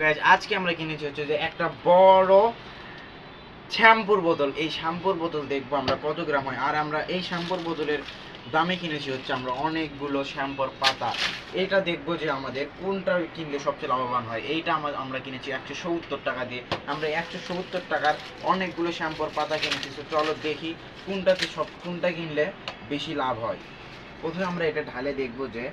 Guys আজকে আমরা কিনেছি হচ্ছে যে একটা বড় শ্যাম্পুর বোতল। এই শ্যাম্পুর বোতল দেখবো আমরা কত গ্রাম হয়। আর আমরা এই শ্যাম্পুর বোতলের দামে কিনেছি হচ্ছে আমরা অনেকগুলো শ্যাম্পুর পাতা। এটা দেখবো যে আমাদের কোনটা কিনলে সবচেয়ে লাভবান হয়। এইটা আমরা কিনেছি 170 টাকা দিয়ে। আমরা 170 টাকার অনেকগুলো শ্যাম্পুর পাতা কিনেছি। তো চলো দেখি কোনটা কিনলে বেশি লাভ হয়। প্রথমে আমরা এটা ঢালে দেখবো যে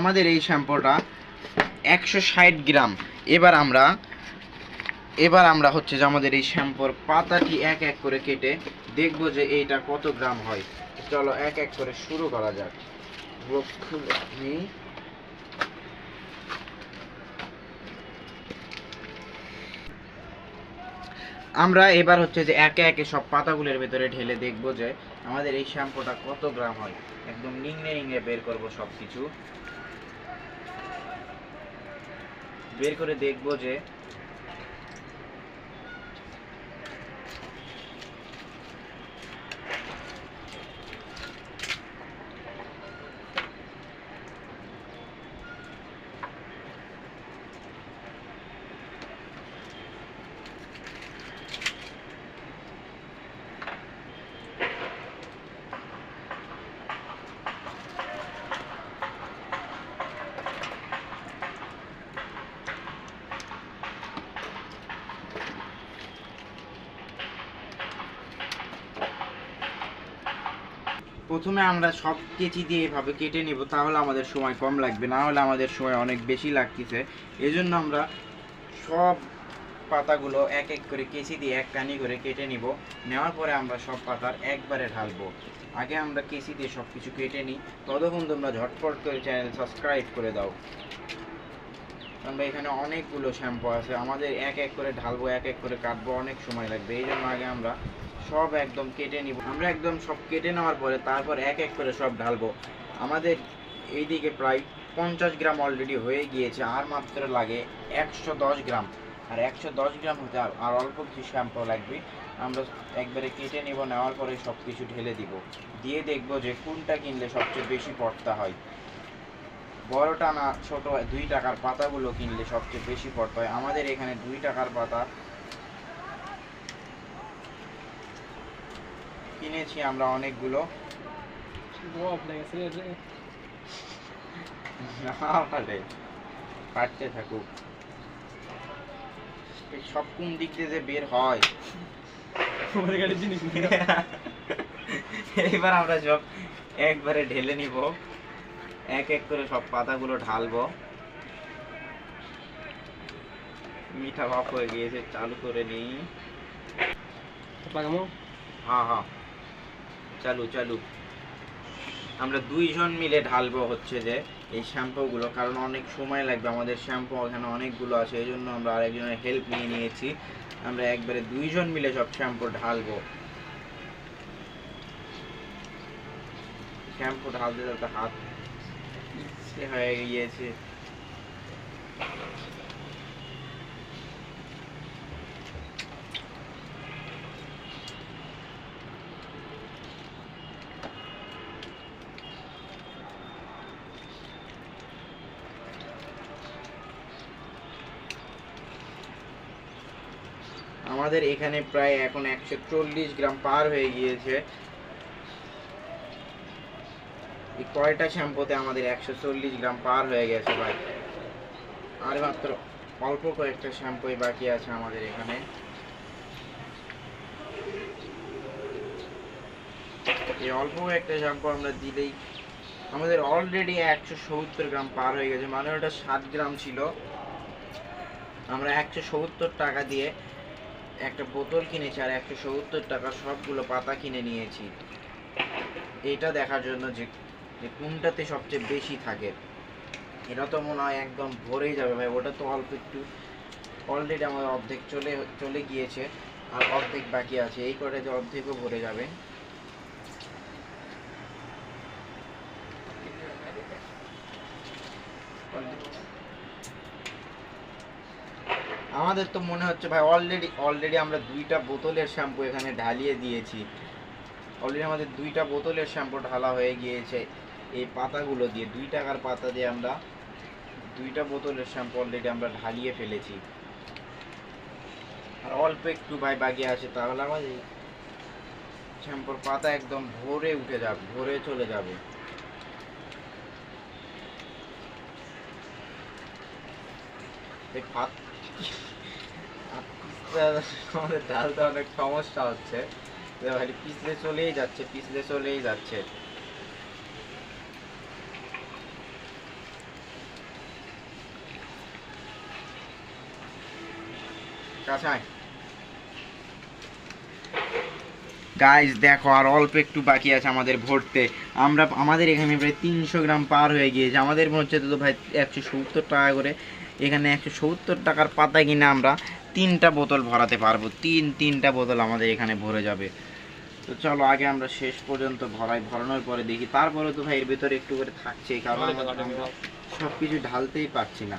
আমাদের এই শ্যাম্পুটা 160 গ্রাম। এবার আমরা হচ্ছে যে আমাদের এই শ্যাম্পুর পাতাটি এক এক করে কেটে দেখবো যে এইটা কত গ্রাম হয়। চলো এক এক করে শুরু করা যাক। আমরা এবার হচ্ছে যে একে একে সব পাতাগুলোর ভেতরে ঢেলে দেখবো যে আমাদের এই শ্যাম্পুটা কত গ্রাম হয়। একদম নিংড়ে নিংড়ে বের করবো সবকিছু। বের করে দেখবো যে প্রথমে আমরা সব কেচি দিয়ে এভাবে কেটে নিব, তাহলে আমাদের সময় কম লাগবে, না হলে আমাদের সময় অনেক বেশি লাগতেছে। এজন্য আমরা সব পাতাগুলো এক এক করে কেচি দিয়ে এক কানি করে কেটে নিব। নেওয়ার পরে আমরা সব পাতার একবারে ঢালবো। আগে আমরা কেচি দিয়ে সব কিছু কেটে নিই, ততক্ষণ তোমরা ঝটপট করে চ্যানেল সাবস্ক্রাইব করে দাও। আমরা এখানে অনেকগুলো শ্যাম্পু আছে, আমাদের এক এক করে ঢালবো, এক এক করে কাটবো, অনেক সময় লাগবে। এই জন্য আগে আমরা সব একদম কেটে নিব। আমরা একদম সব কেটে নেওয়ার পরে তারপর এক এক করে সব ঢালবো। আমাদের এইদিকে প্রায় 50 গ্রাম অলরেডি হয়ে গিয়েছে, আর মাত্র লাগে 110 গ্রাম। আর 110 গ্রাম হতে আর অল্প কিছু শ্যাম্পু লাগবে। আমরা একবারে কেটে নিব, নেওয়ার পরে সব কিছু ঢেলে দিব, দিয়ে দেখবো যে কোনটা কিনলে সবচেয়ে বেশি পড়তা হয়। বড়টা না ছোট 2 টাকার পাতাগুলো কিনলে সবচেয়ে বেশি পড়তা হয়। আমাদের এখানে 2 টাকার পাতা কিনেছি আমরা অনেকগুলো। কাটতে থাকুক, সব কোন দিক দিয়ে যে বের হয়। এবার আমরা সব একবারে ঢেলে নিব, এক এক করে সব পাতাগুলো ঢালবো। মিঠা ভাব হয়ে গিয়েছে, চালু করে নিই। হ্যাঁ হ্যাঁ, চালু চালু। আমরা 2 জন মিলে ঢালবো হচ্ছে যে এই শ্যাম্পুগুলো, কারণ অনেক সময় লাগবে। আমাদের শ্যাম্পু এখানে অনেকগুলো আছে, এই জন্য আমরা আরেকজনের হেল্প নিয়ে নিয়েছি। আমরা একবারে 2 জন মিলে সব শ্যাম্পু ঢালবো। শ্যাম্পু ঢালতে ঢালতে হাত হয়ে গিয়েছে। আমাদের এখানে প্রায় এখন 140 গ্রাম পার হয়ে গিয়েছে। এই কয়টা শ্যাম্পুতে আমাদের 140 গ্রাম পার হয়ে গেছে ভাই। আর মাত্র অল্প কয়েকটা শ্যাম্পুই বাকি আছে আমাদের এখানে। এই অল্প একটা শ্যাম্পু আমরা দিলেই আমাদের অলরেডি 170 গ্রাম পার হয়ে গেছে। মানে ওটা 7 গ্রাম ছিল। আমরা 170 টাকা দিয়ে একটা বোতল কিনেছি, আর 170 টাকা সবগুলো পাতা কিনে নিয়েছি। এটা দেখার জন্য যে কোনটাতে সবচেয়ে বেশি থাকে। এটা তো মনে হয় একদম ভরেই যাবে ভাই। ওটা তো অল্প একটু, অলরেডি আমার অর্ধেক চলে গিয়েছে, আর অর্ধেক বাকি আছে। এই করে যে অর্ধেকও ভরে যাবে। আমাদের তো মনে হচ্ছে ভাই অলরেডি আমরা 2টা বোতলের শ্যাম্পু এখানে ঢালিয়ে দিয়েছি। অলরেডি আমাদের 2টা বোতলের শ্যাম্পু ঢালা হয়ে গিয়েছে এই পাতাগুলো দিয়ে। 2 টাকার পাতা দিয়ে আমরা 2টা বোতলের শ্যাম্পু অলরেডি আমরা ঢালিয়ে ফেলেছি। আর অল্প একটু ভাই বাকি আছে, তাহলে আমাদের শ্যাম্পুর পাতা একদম ভরে উঠে যাবে, ভরে চলে যাবে। এই আমাদের ঢালতে অনেক সমস্যা হচ্ছে, পিছলে চলেই যাচ্ছে, পিছলে চলেই যাচ্ছে। গাইস দেখো আর অল্প একটু বাকি আছে আমাদের ভরতে। আমাদের এখানে প্রায় 300 গ্রাম পার হয়ে গিয়েছে। আমাদের মনে হচ্ছে তো ভাই 170 টাকা করে, এখানে 170 টাকার পাতা কিনে আমরা 3টা বোতল ভরাতে পারবো। তিনটা বোতল আমাদের এখানে ভরে যাবে। তো চলো আগে আমরা শেষ পর্যন্ত ভরানোর পরে দেখি। তারপরে তো ভাই এর ভিতরে একটু করে থাকছে, কারণ সব কিছু ঢালতেই পারছি না।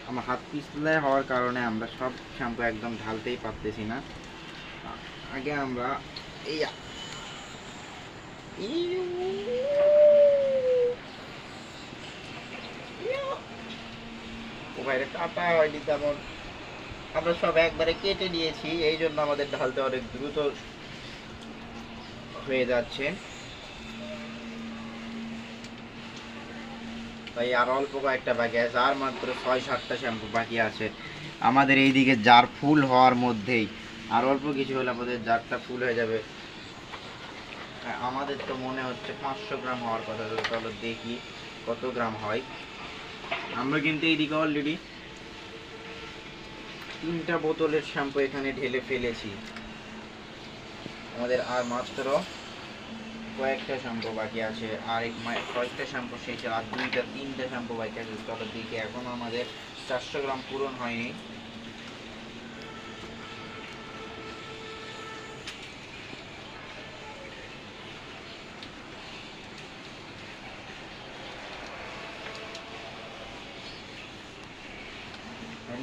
আমার হাত পিছলে হওয়ার কারণে আমরা সব শ্যাম্পু একদম ঢালতেই পারতেছি না। আগে আমরা কাটা হয়নি তেমন, আমরা সব একবারে কেটে নিয়েছি, এই জন্য আমাদের ঢালতে অনেক দ্রুত হয়ে যাচ্ছে। তাই আর অল্প কয়েকটা বাকি আছে, আর মাত্র 6-7টা শ্যাম্পু বাকি আছে আমাদের এইদিকে জার ফুল হওয়ার মধ্যেই। আর অল্প কিছু হলে আমাদের জারটা ফুল হয়ে যাবে। আমাদের তো মনে হচ্ছে 500 গ্রাম হওয়ার কথা। চলো দেখি কত গ্রাম হয়। আমরা কিন্তু এইদিকে অলরেডি 3টা বোতলের শ্যাম্পু এখানে ঢেলে ফেলেছি। আমাদের আর মাত্র কয়েকটা শ্যাম্পু বাকি আছে, আর কয়েকটা শ্যাম্পু শেষে আর 3টা শ্যাম্পু বাকি আছে। চলো দেখি, এখনো আমাদের 400 গ্রাম পূরণ হয়নি।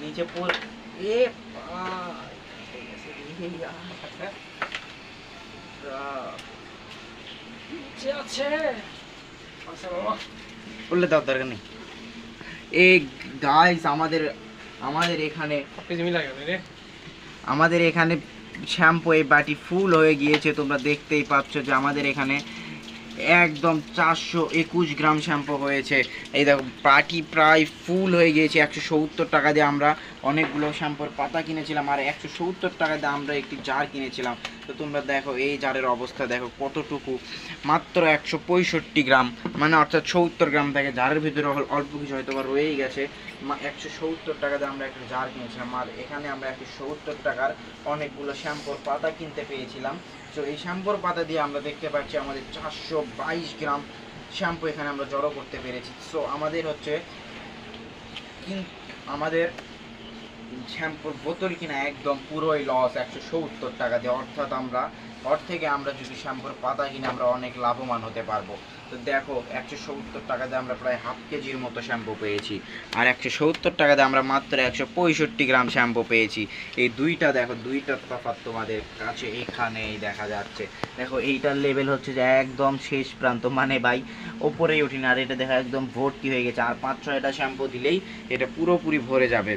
নিচে বললে তার দরকার নেই। এই গাইস আমাদের এখানে শ্যাম্পু এই বাটি ফুল হয়ে গিয়েছে। তোমরা দেখতেই পাচ্ছ যে আমাদের এখানে একদম 421 গ্রাম শ্যাম্পু হয়েছে। এই দেখো বাটি প্রায় ফুল হয়ে গিয়েছে। 170 টাকা দিয়ে আমরা অনেকগুলো শ্যাম্পুর পাতা কিনেছিলাম, আর 170 টাকা দিয়ে আমরা একটি জার কিনেছিলাম। তো তোমরা দেখো এই জারের অবস্থা দেখো কতটুকু, মাত্র 165 গ্রাম, মানে অর্থাৎ 70 গ্রাম থেকে জারের ভিতরে অল্প কিছু হয়তো বা রয়েই গেছে। 170 টাকা দিয়ে আমরা একটা জার কিনেছিলাম, আর এখানে আমরা 170 টাকার অনেকগুলো শ্যাম্পুর পাতা কিনতে পেয়েছিলাম। তো এই শ্যাম্পুর পাতা দিয়ে আমরা দেখতে পাচ্ছি আমাদের 422 গ্রাম শ্যাম্পু এখানে আমরা জড়ো করতে পেরেছি। সো আমাদের হচ্ছে আমাদের শ্যাম্পুর বোতল কিনা একদম পুরোই লস 170 টাকা দিয়ে, অর্থাৎ থেকে আমরা যদি শ্যাম্পুর পাতা কিনে আমরা অনেক লাভবান হতে পারবো। তো দেখো 170 টাকা দিয়ে আমরা প্রায় হাফ কেজির মতো শ্যাম্পু পেয়েছি, আর 170 টাকা দিয়ে আমরা মাত্র 165 গ্রাম শ্যাম্পু পেয়েছি। এই দুইটার তফাৎ তোমাদের কাছে এখানেই দেখা যাচ্ছে। দেখো এইটার লেভেল হচ্ছে যে একদম শেষ প্রান্ত, মানে ভাই ওপরেই উঠিনি, আর এটা দেখো একদম ভর্তি হয়ে গেছে। আর 5-6টা শ্যাম্পু দিলেই এটা পুরোপুরি ভরে যাবে।